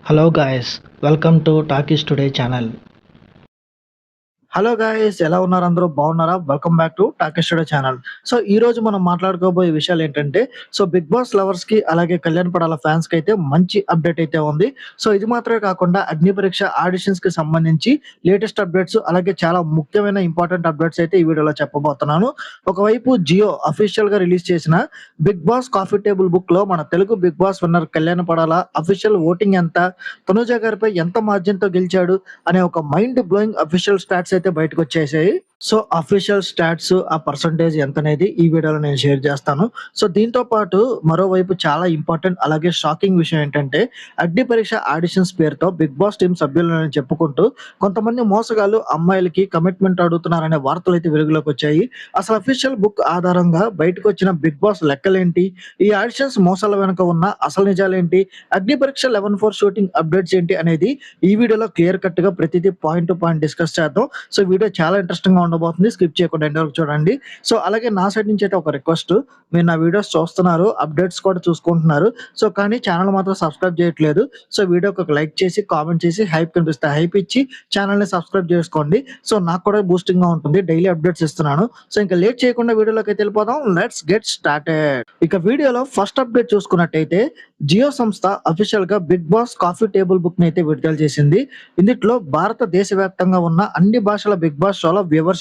Hello guys, welcome to Talkies Today channel. Hello guys, ఎలా ఉన్నారు? అందరూ బాగున్నారా? Welcome back to Talkie Studio channel. So ఈ రోజు మనం మాట్లాడుకోబోయే విషయాలు ఏంటంటే, సో బిగ్ బాస్ లవర్స్ కి అలాగే కళ్యాణ్ పడాల ఫ్యాన్స్ కి అయితే మంచి అప్డేట్ అయితే ఉంది. సో ఇది మాత్రమే కాకుండా అగ్ని పరీక్ష ఆడిషన్స్ కి సంబంధించి లేటెస్ట్ అప్డేట్స్ అలాగే చాలా ముఖ్యమైన ఇంపార్టెంట్ అప్డేట్స్ అయితే ఈ వీడియోలో చెప్పబోతున్నాను. ఒకవైపు జియో అఫీషియల్ గా రిలీజ్ చేసిన Bigg Boss coffee table book లో మన Telugu Bigg Boss winner Kalyan Padala official voting ఎంత, తనుజ గారిపై ఎంత మార్జిన్ తో గెలిచాడు అనే ఒక మైండ్ బ్లోయింగ్ అఫీషియల్ స్టాట్స్ అయితే బయటకొచ్చేసాయి. సో అఫీషియల్ స్టాట్స్ ఆ పర్సంటేజ్ ఎంత అనేది ఈ వీడియోలో నేను షేర్ చేస్తాను. సో దీంతో పాటు మరోవైపు చాలా ఇంపార్టెంట్ అలాగే షాకింగ్ విషయం ఏంటంటే, అగ్ని పరీక్ష ఆడిషన్స్ పేరుతో బిగ్ బాస్ టీం సభ్యులను చెప్పుకుంటూ కొంతమంది మోసగాళ్ళు అమ్మాయిలకి కమిట్మెంట్ అడుగుతున్నారనే వార్తలు అయితే వెలుగులోకి వచ్చాయి. అసలు అఫీషియల్ బుక్ ఆధారంగా బయటకు వచ్చిన బిగ్ బాస్ లెక్కలేంటి, ఈ ఆడిషన్స్ మోసాల వెనుక ఉన్న అసలు నిజాలేంటి, అగ్ని పరీక్ష 11/4 షూటింగ్ అప్డేట్స్ ఏంటి అనేది ఈ వీడియోలో క్లియర్ కట్ గా ప్రతిదీ పాయింట్ టు పాయింట్ డిస్కస్ చేద్దాం. సో వీడియో చాలా ఇంట్రెస్టింగ్ గా ఉండబోతుంది. స్కిప్ చేయకుండా ఎండ్ వరకు చూడండి. సో అలాగే నా సైడ్ నుంచి అయితే ఒక రిక్వెస్ట్, మీరు నా వీడియోస్ చూస్తున్నారు, అప్డేట్స్ కూడా చూసుకుంటున్నారు. సో కానీ ఛానల్ మాత్రం సబ్స్క్రైబ్ చేయట్లేదు. సో వీడియోకి ఒక లైక్ చేసి కామెంట్ చేసి హైప్ కనిపిస్తే హైప్ ఇచ్చి ఛానల్ ని సబ్స్క్రైబ్ చేసుకోండి. సో నాకు కూడా బూస్టింగ్ గా ఉంటుంది, డైలీ అప్డేట్స్ ఇస్తున్నాను. సో ఇంకా లేట్ చేయకుండా వీడియోలోకి అయితే వెళ్ళిపోదాం. Let's get started. ఇక వీడియోలో ఫస్ట్ అప్డేట్ చూసుకున్నట్టయితే, జియో సంస్థ అఫీషియల్ గా Bigg Boss coffee table book ని అయితే విడుదల చేసింది. ఇందులో భారతదేశ వ్యాప్తంగా ఉన్న అన్ని భాషల బిగ్ బాస్ షోల వ్యూవర్షిప్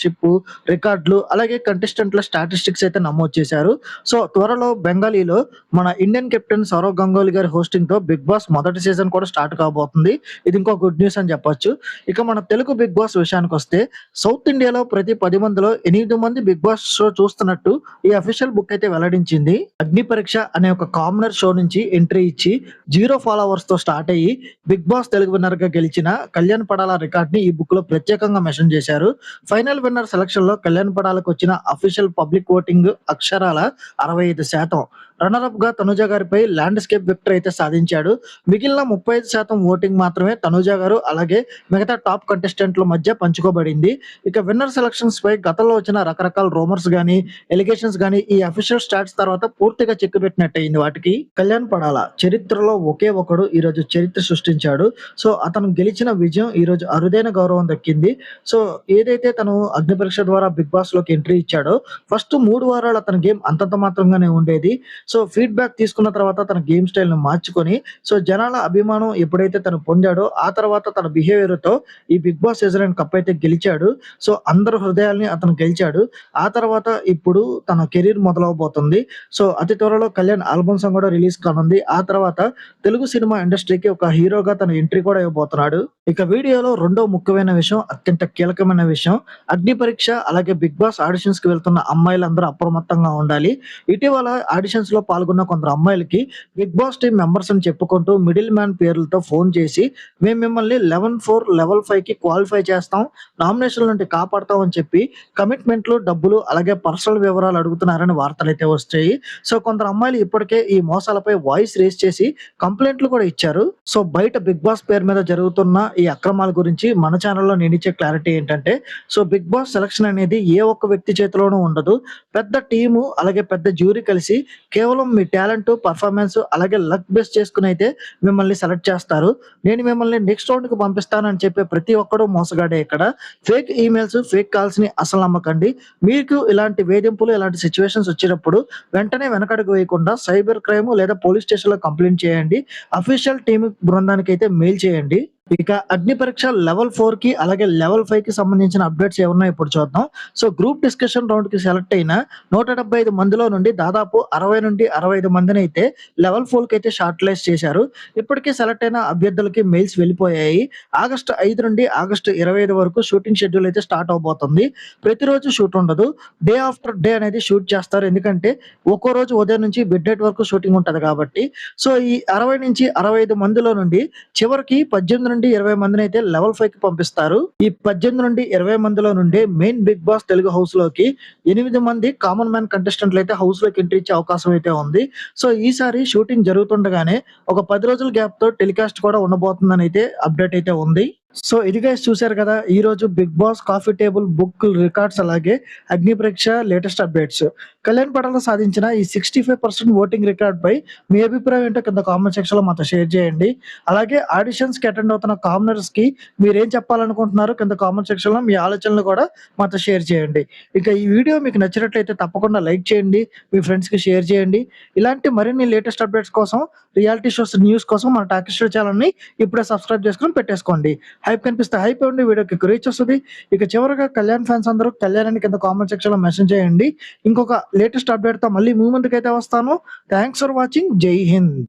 రికార్డులు అలాగే కంటెస్టెంట్ల స్టాటిస్టిక్స్ అయితే నమోదు చేశారు. సో త్వరలో బెంగాలీలో మన ఇండియన్ కెప్టెన్ సౌరవ్ గంగోలీ గారి హోస్టింగ్ తో బిగ్ బాస్ మొదటి సీజన్ కూడా స్టార్ట్ కాబోతుంది. ఇది ఇంకో గుడ్ న్యూస్ అని చెప్పొచ్చు. ఇక మన తెలుగు బిగ్ బాస్ విషయానికి వస్తే, సౌత్ ఇండియాలో ప్రతి 10 మందిలో 8 మంది బిగ్ బాస్ షో చూస్తున్నట్టు ఈ అఫీషియల్ బుక్ అయితే వెల్లడించింది. అగ్ని పరీక్ష అనే ఒక కామనర్ షో నుంచి ఎంట్రీ ఇచ్చి 0 ఫాలోవర్స్ తో స్టార్ట్ అయ్యి బిగ్ బాస్ తెలుగు విన్నర్ గా గెలిచిన కళ్యాణ్ పడాల రికార్డ్ ని ఈ బుక్ లో ప్రత్యేకంగా మెన్షన్ చేశారు. ఫైనల్ విన్నర్ సెలక్షన్ లో కళ్యాణ్ పడాలకు వచ్చిన అఫీషియల్ పబ్లిక్ ఓటింగ్ అక్షరాల 65%. రన్నర్ అప్ గా తనుజ గారిపై ల్యాండ్స్కేప్ విక్టరీ అయితే సాధించాడు. మిగిలిన 35% ఓటింగ్ మాత్రమే తనుజ గారు అలాగే మిగతా టాప్ కంటెస్టెంట్ల మధ్య పంచుకోబడింది. ఇక విన్నర్ సెలక్షన్స్ పై గతంలో వచ్చిన రకరకాల రూమర్స్ గానీ ఎలిగేషన్స్ గానీ ఈ అఫీషియల్ స్టాట్స్ తర్వాత పూర్తిగా చెక్కు పెట్టినట్టయింది వాటికి. కళ్యాణ్ పడాల చరిత్రలో ఒకే ఒకడు ఈ రోజు చరిత్ర సృష్టించాడు. సో అతను గెలిచిన విజయం ఈ రోజు అరుదైన గౌరవం దక్కింది. సో ఏదైతే తను అగ్ని పరీక్ష ద్వారా బిగ్ బాస్ లోకి ఎంట్రీ ఇచ్చాడో, ఫస్ట్ 3 వారాలు అతని గేమ్ అంతంత మాత్రంగానే ఉండేది. సో ఫీడ్‌బ్యాక్ తీసుకున్న తర్వాత తన గేమ్ స్టైల్‌ని మార్చుకొని, సో జనాల అభిమానం ఎప్పుడైతే తను పొందాడో, ఆ తర్వాత తన బిహేవియర్‌తో ఈ బిగ్ బాస్ సీజన్ 9 కప్ అయితే గెలిచాడు. సో అందరి హృదయాల్ని అతను గెలిచాడు. ఆ తర్వాత ఇప్పుడు తన కెరీర్ మొదలవబోతుంది. సో అతి త్వరలో కళ్యాణ్ ఆల్బమ్ సాంగ్ కూడా రిలీజ్ కానుంది. ఆ తర్వాత తెలుగు సినిమా ఇండస్ట్రీకి ఒక హీరోగా తను ఎంట్రీ కూడా ఇవ్వబోతున్నాడు. ఇక వీడియోలో రెండో ముఖ్యమైన విషయం, అత్యంత కీలకమైన విషయం, అగ్ని పరీక్ష అలాగే బిగ్ బాస్ ఆడిషన్స్ కి వెళ్తున్న అమ్మాయిలందరూ అప్రమత్తంగా ఉండాలి. ఇటీవల ఆడిషన్స్ లో పాల్గొన్న కొందరు అమ్మాయిలకి బిగ్ బాస్ టీమ్ మెంబర్స్ అని చెప్పుకుంటూ మిడిల్ మ్యాన్ పేర్లతో ఫోన్ చేసి, మేము మిమ్మల్ని 11/4 లెవెల్ 5 కి క్వాలిఫై చేస్తాం, నామినేషన్ నుండి కాపాడతాం అని చెప్పి కమిట్మెంట్లు, డబ్బులు అలాగే పర్సనల్ వివరాలు అడుగుతున్నారని వార్తలు అయితే వచ్చాయి. సో కొందరు అమ్మాయిలు ఇప్పటికే ఈ మోసాలపై వాయిస్ రేస్ చేసి కంప్లైంట్లు కూడా ఇచ్చారు. సో బయట బిగ్ బాస్ పేరు మీద జరుగుతున్న ఈ అక్రమాల గురించి మన ఛానల్లో నేను ఇచ్చే క్లారిటీ ఏంటంటే, సో బిగ్ బాస్ సెలక్షన్ అనేది ఏ ఒక్క వ్యక్తి చేతిలోనూ ఉండదు. పెద్ద టీము అలాగే పెద్ద జ్యూరీ కలిసి కేవలం మీ టాలెంట్, పర్ఫార్మెన్స్ అలాగే లక్ బేస్ చేసుకుని అయితే మిమ్మల్ని సెలెక్ట్ చేస్తారు. నేను మిమ్మల్ని నెక్స్ట్ రౌండ్ కి పంపిస్తానని చెప్పే ప్రతి ఒక్కడు మోసగాడే ఇక్కడ. ఫేక్ ఈమెయిల్స్, ఫేక్ కాల్స్ ని అసలు నమ్మకండి. మీకు ఇలాంటి వేధింపులు, ఇలాంటి సిచ్యువేషన్స్ వచ్చినప్పుడు వెంటనే వెనకడుగు వేయకుండా సైబర్ క్రైమ్ లేదా పోలీస్ స్టేషన్ లో కంప్లైంట్ చేయండి. అఫీషియల్ టీమ్ బృందానికి అయితే మెయిల్ చేయండి. ఇక అగ్ని పరీక్ష లెవెల్ 4 కి అలాగే లెవెల్ 5 కి సంబంధించిన అప్డేట్స్ ఏమున్నాయో ఇప్పుడు చూద్దాం. సో గ్రూప్ డిస్కషన్ రౌండ్ కి సెలెక్ట్ అయిన 175 మందిలో నుండి దాదాపు 60 నుండి 65 మందిని అయితే లెవెల్ 4 కి అయితే షార్ట్ లిస్ట్ చేశారు. ఇప్పటికే సెలెక్ట్ అయిన అభ్యర్థులకి మెయిల్స్ వెళ్ళిపోయాయి. ఆగస్టు 5 నుండి ఆగస్టు 25 వరకు షూటింగ్ షెడ్యూల్ అయితే స్టార్ట్ అవబోతుంది. ప్రతిరోజు షూట్ ఉండదు, డే ఆఫ్టర్ డే అనేది షూట్ చేస్తారు. ఎందుకంటే ఒక్కో రోజు ఉదయం నుంచి మిడ్ నైట్ వరకు షూటింగ్ ఉంటది కాబట్టి. సో ఈ 60 నుంచి 65 మందిలో నుండి చివరికి 18 నుండి 20 మందిని అయితే లెవెల్ 5 కి పంపిస్తారు. ఈ 18 నుండి 20 మందిలో నుండి main Bigg Boss Telugu house లోకి 8 మంది కామన్ మ్యాన్ కంటెస్టెంట్లు అయితే హౌస్ లోకి ఎంట్రీ ఇచ్చే అవకాశం అయితే ఉంది. సో ఈసారి షూటింగ్ జరుగుతుండగానే ఒక 10 రోజుల గ్యాప్ తో టెలికాస్ట్ కూడా ఉండబోతుందని అయితే అప్డేట్ అయితే ఉంది. సో ఇది గైస్ చూసారు కదా! ఈరోజు 'Bigg Boss coffee table' book records అలాగే 'అగ్నిపరీక్ష' లేటెస్ట్ అప్డేట్స్. కళ్యాణ్ పడాల సాధించిన ఈ 65% ఓటింగ్ రికార్డ్‌పై మీ అభిప్రాయం ఏంటో కింద కామెంట్ సెక్షన్‌లో మాతో షేర్ చేయండి. అలాగే ఆడిషన్స్‌కి అటెండ్ అవుతున్న కామనర్స్‌కి మీరేం చెప్పాలనుకుంటున్నారో కింద కామెంట్ సెక్షన్‌లో మీ ఆలోచనలు కూడా మాతో షేర్ చేయండి. ఇక ఈ వీడియో మీకు నచ్చినట్లయితే తప్పకుండా లైక్ చేయండి. మీ ఫ్రెండ్స్‌కి షేర్ చేయండి. ఇలాంటి మరిన్ని లేటెస్ట్ అప్డేట్స్ కోసం, రియాలిటీ షోస్ న్యూస్ కోసం మన టాకీ స్టూడియో ఛానెల్‌ని ఇప్పుడే సబ్స్క్రైబ్ చేసుకొని పెట్టేసుకోండి. హైప్ కనిపిస్తే హైప్ ఇవ్వండి. వీడియోకి ఎక్కువ రీచ్ వస్తది. ఇక చివరగా కళ్యాణ్ ఫ్యాన్స్ అందరూ కళ్యాణ్ అని కింద కామెంట్ సెక్షన్‌లో మెన్షన్ చేయండి. ఇంకొక లేటెస్ట్ అప్డేట్‌తో మళ్ళీ మీ ముందుకైతే వస్తాను. Thanks for watching. జై హింద్.